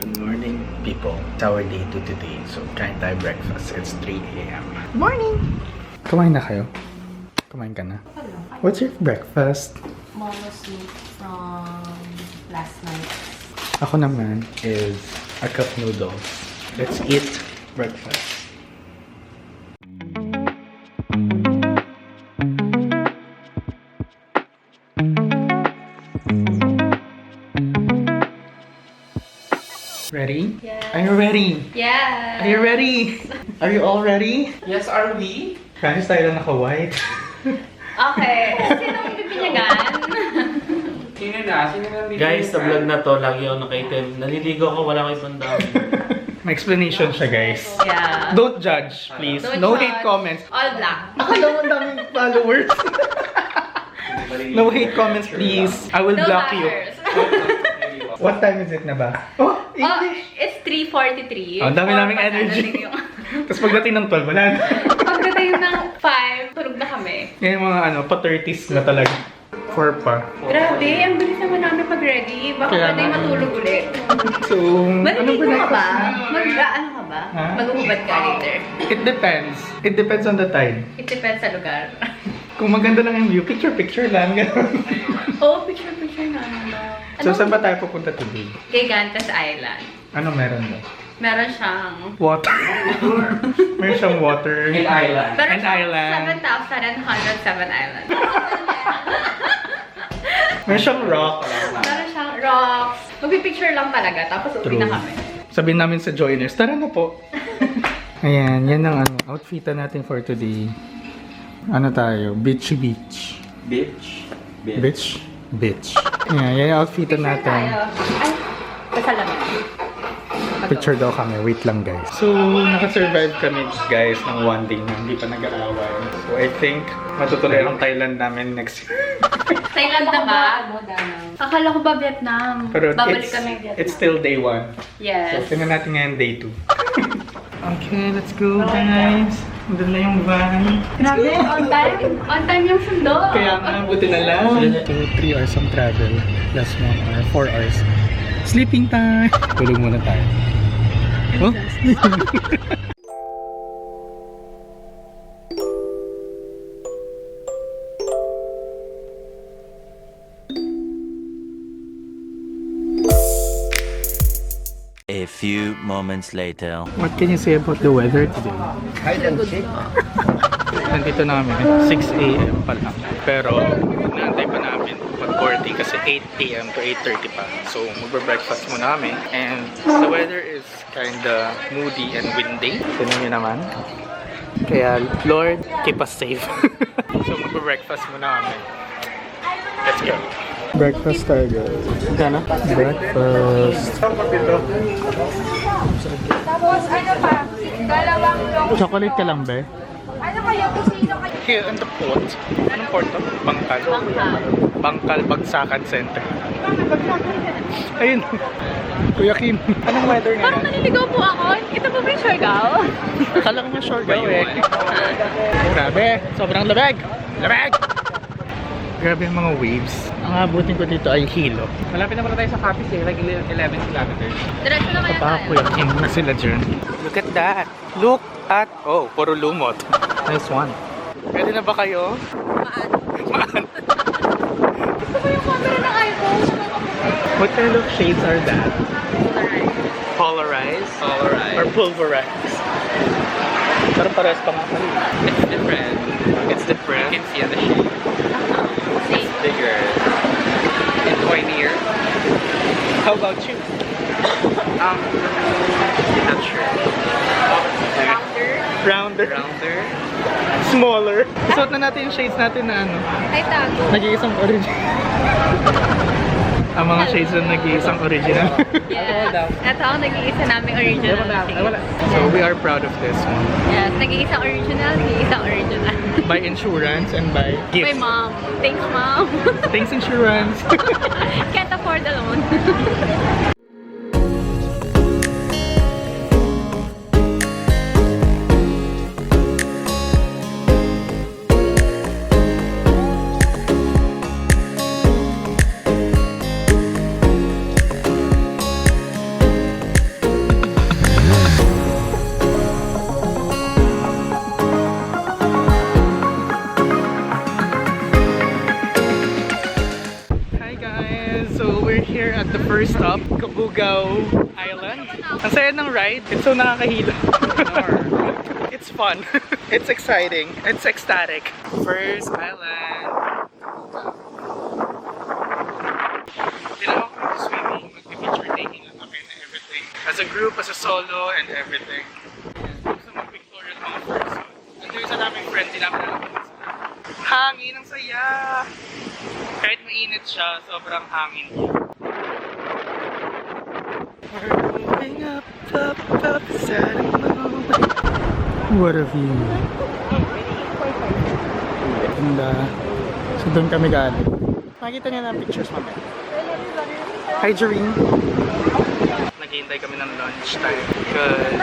Good morning, people. It's our day 2 today. So, kain tayo breakfast. It's 3 a.m. Morning! Kumain na kayo? Kumain ka na? What's your breakfast? Momo soup from last night. Ako naman is a cup noodles. Let's eat breakfast. Ready? Yeah. Are you ready? Yeah. Are you ready? Are you all ready? Yes, are we? Kahit tayo lang naka-white. Okay. Sino ang bibinyagan? Sino na? Sino na Guys, sa vlog na to, lagi ako nakaitim. Naliligo ko, wala ko ibang dami. May explanation siya, guys. Yeah. Don't judge, please. Don't No judge. hate comments. All black. Akala mo ang daming followers. No hate comments, please. I will No block you. bashers. What time is it na ba? Oh, Oh, English! it's 3:43. Oh, ang dami naming Four pa energy. dadating yung- Tapos pagdating ng 12, wala na. Pagdating ng 5, tulog na kami. Yan yung mga pa-30s na talaga. 4 pa. Grabe, ang bilis naman namin mag-ready. Baka Kaya pwede nga. matulog ulit. So, Maliligo ka ba? na? Ano ka ba? Ha? Mag-uubad ka later. It depends. It depends on the time. It depends sa lugar. Kung maganda lang yung view, picture lang. Ganun. Oo, picture na ano ba? So, saan ba tayo pupunta today? Gigantes Island. Ano meron ba? Meron siyang... Water. Meron siyang water. And island. Meron An siyang island. 7,107 island. Meron siyang rock. Meron siyang rocks. Magpipicture lang talaga, tapos uwi True. na kami. Sabihin namin sa joiners, tara na po. Ayan, yan ang outfitan natin for today. Ano tayo? Beach. Bitch. Beach? Beach. Ayan, yan yung outfitan Picture natin. tayo. Ay, kasalamin. Picture daw kami. Wait lang, guys. So, nakasurvive kami, guys, ng one day na hindi pa nag-aaway. So, I think matutuloy ang Thailand namin next year. Thailand na ba? Akala ko ba Vietnam? Pero Babalik kami Vietnam. it's still day 1. So, Yes. tingnan natin ngayon day 2. Okay, let's go, guys. Doon na yung van. Grabe, on time. On time yung sundo. Kaya nga, buti na lang. 2, 3 hours ang travel. Plus 1 hour, 4 hours. Sleeping time! Tulog muna tayo. Oh? A few moments later. What can you say about the weather today? Nandito na kami, 6 a.m. pa lang. Pero, inaantay pa namin mag-boarding kasi 8 a.m. to 8:30 pa. So, magbe-breakfast muna kami. And the weather is kinda moody and windy. Tignan nyo naman. Kaya, Lord, keep us safe. So, magbe-breakfast muna kami. Let's go. Breakfast tayo, guys. Ano? Breakfast. Tapos ano pa? Dalawang long. Chocolate ka lang, be? Ano kayo? Kusino kayo? Here on the port. Anong port to? Bangkal. Bangkal Bagsakan Center. Ayun. Kuya Kim. Anong weather Parang ngayon? naniligaw po ako. Ito pa ba yung Siargao? Akala ko nga Siargao eh. Grabe. Sobrang lamig. Lamig! Grabe yung mga waves. Ang abutin ko dito ay hilo. Malapit na pala tayo sa Capiz eh. Like 11 kilometers. Diretso na kaya Baka tayo. Kuya Kim na sila dyan. Look at that. Look at... Oh, puro lumot. Nice one. Pwede na ba kayo? Maan. Gusto ko yung camera ng iPhone. What kind of shades are that? Polarized? Alright. Or pulverized? Pero parehas pa nga pala. It's different. It's different. You can see on the shape. It's bigger. And pointier. How about you? Not sure. Rounder. Rounder. Smaller. Suot na natin yung shades natin na ano. Ay, tago. Nag-iisang original. Ang mga shades na nag-iisang original. Yes. Ito ang nag-iisa naming original. So we are proud of this one. Yes, nag-iisang original, nag-iisang original. By insurance and by gifts. My mom. Thanks, mom. Thanks insurance. Can't afford alone. So we're here at the first stop, Cabugao Island. Ang saya ng ride. It's so nakakahilo. It's fun. It's exciting. It's ecstatic. First island. Kailangan ko yung swimming. Mag-picture taking lang kami na everything. As a group, as a solo, and everything. Gusto mag-pictorial mga first. And there's a naming friend, di namin alam kung saan. Hangin, ang saya! Kahit mainit siya, sobrang hangin niya. We're moving up, sad What a view. Ganda. So doon kami galing. Makikita niyo na ang pictures mamaya. Hi, Jareen. Naghihintay kami ng lunch time because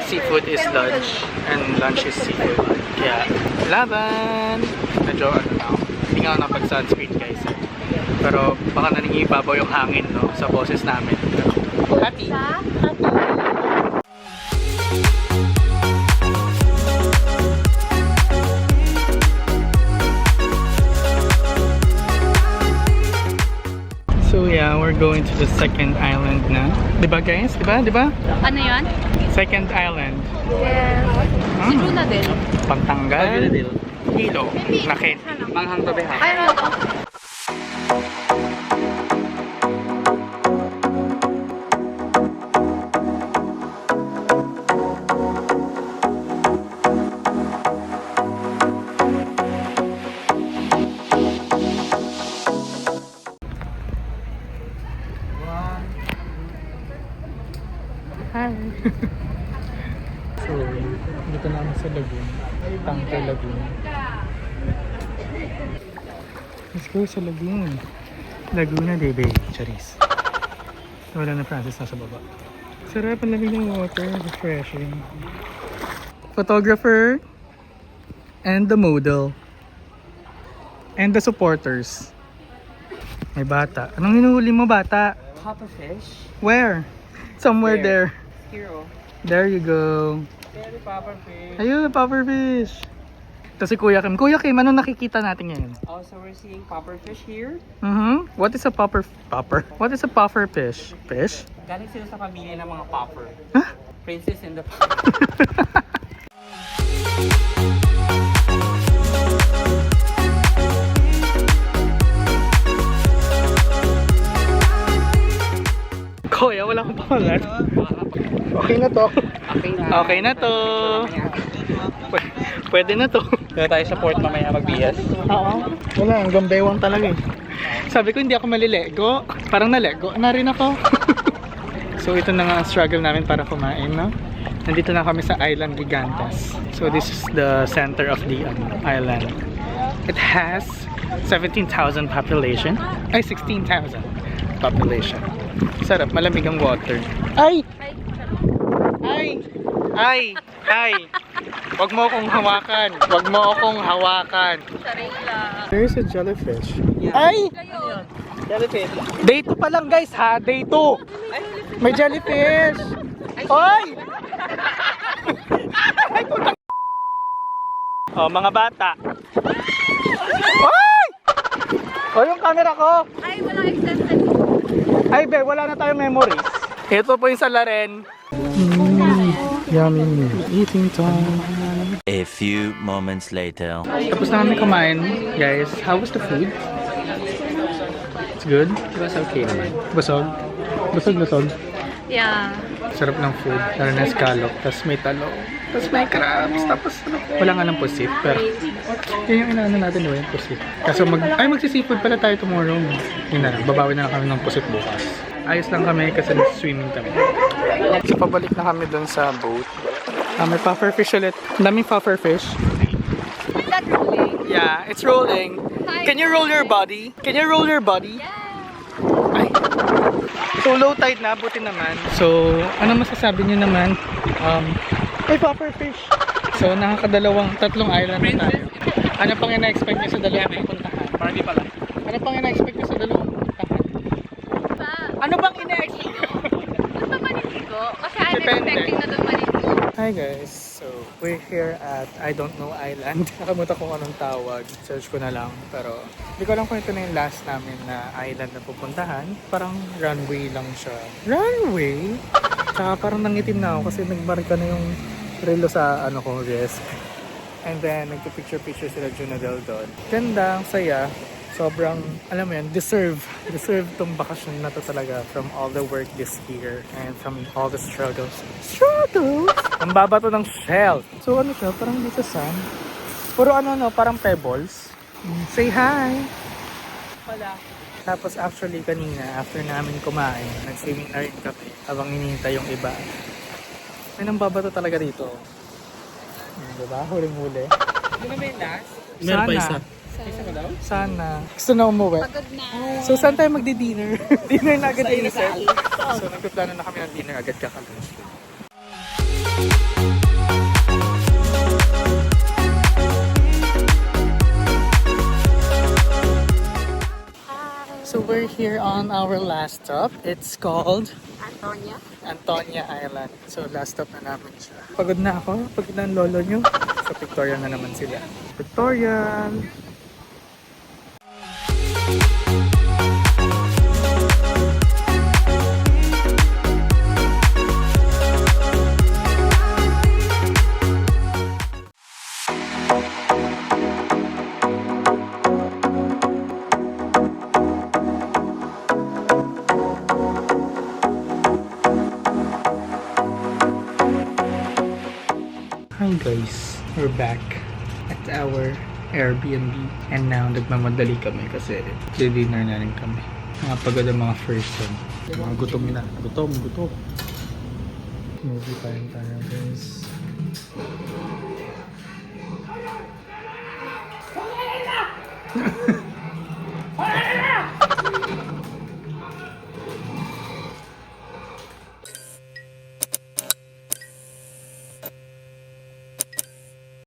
seafood is lunch and lunch is seafood. Kaya, laban! Medyo ano na ako. Hindi nga ako napag-sunscreen guys. Pero baka nangingibabaw yung hangin no, sa boses namin. Happy! So yeah, we're going to the second island na. Diba guys? Diba? Ano yan? Second island. Si Luna din. Pantanggal. Hilo. Nakit. Manghang tabi ha. Ay, Hi! So, dito namin sa lagoon. Tangke Lagoon. Let's go sa lagoon. Laguna de Bay. Charis. Wala na Francis nasa baba. Sarap ang lamig ng water. Refreshing. Photographer. And the model. And the supporters. May bata. Anong hinuhuli mo bata? Papa fish. Where? Somewhere there. Hero. There you go. Very papa fish. Ayun, puffer fish. Ito si Kuya Kim. Kuya Kim, ano nakikita natin ngayon? Also, we're seeing puffer fish here. What is a puffer? What is a puffer fish? Fish? Galing sila sa pamilya ng mga puffer. Huh? Princess and the Kuya, wala akong pangalan. Okay na to. Okay na to. Pwede na to. Kaya tayo sa port mamaya mag-BS. Oo. Wala, hanggang baywang talaga eh. Sabi ko hindi ako malilego. Parang nalego na rin ako. So ito na nga ang struggle namin para kumain, no? Nandito na kami sa Island Gigantes. So this is the center of the island. It has 17,000 population. Ay, 16,000 population. Sarap, malamig ang water. Ay! Ay! Ay! Ay! Wag mo akong hawakan. Wag mo akong hawakan. There's a jellyfish. Ay! Jellyfish. Day 2 pa lang guys ha. Day 2. May jellyfish. Oy! Ay, putang. Oh, mga bata. Oy! Oh, yung camera ko. Ay, walang extension. Ay, be, wala na tayong memories. Ito po yung salaren. Yummy eating time. A few moments later. Tapos na kami kumain, guys. How was the food? It's good? It was okay naman. Busog? Busog. Yeah. Sarap ng food. Lalo na scallop. Tapos may talong. Tapos may crabs. Tapos wala nga ng pusit. Pero yun yung inaano natin doon, yung pusit. Kaso magsisipod pala tayo tomorrow. Yun na lang. Babawi na lang kami ng pusit bukas. Ayos lang kami kasi swimming kami. So pabalik na kami doon sa boat. May puffer fish ulit. Ang daming puffer fish. Is that rolling? Yeah, it's rolling. Can you roll your body? Can you roll your body? Ay. So low tide na, buti naman. So, ano masasabi niyo naman? Ay, puffer fish. So, tatlong island na tayo. Ano pang ina-expect niyo sa dalawang pupuntahan? Marami pala. Ano pang ina-expect niyo sa dalawang pupuntahan? Ano bang ina-expect? Doon pa manitigo? Kasi I'm Depende. expecting na doon manitigo. Hi guys, so we're here at I Don't Know Island. Nakalimutan ko kung anong tawag, search ko na lang. Pero Hindi ko alam kung ito na yung last namin na island na pupuntahan. Parang runway lang siya. Runway? Tsaka parang nangitim na ako kasi nagmarka na yung relo sa ano ko, risk. And then, nagpipicture-picture sila Junadel doon. Ganda, ang saya. Sobrang, alam mo yun, deserve tong bakasyon na to talaga from all the work this year and from all the struggles. Ang baba to ng shell. So ano siya, parang dito sand. Puro ano no, parang pebbles. Say hi! Wala. Tapos actually kanina, after namin kumain, nag-swimming na rin kami habang hinihintay yung iba. May nang baba to talaga dito. Diba? Huling-huli. Hindi na ba yung last? Meron pa isa. Isa ka daw? Sana. Gusto na umuwi. Pagod na. So, saan tayo magdi-dinner? Dinner na agad yung set. So, nagpiplano na kami ng dinner agad kakalunch. So, we're here on our last stop. It's called Antonia Island. So, last stop na namin siya. Pagod na ako. Pagod na ang lolo nyo. So, Victorial na naman sila. Victorial! Hi guys, we're back at our Airbnb and now nagmamadali kami kasi dinner na rin kami. Mga pagod ang mga first one. Mga gutom na. Gutom. Movie time tayo guys.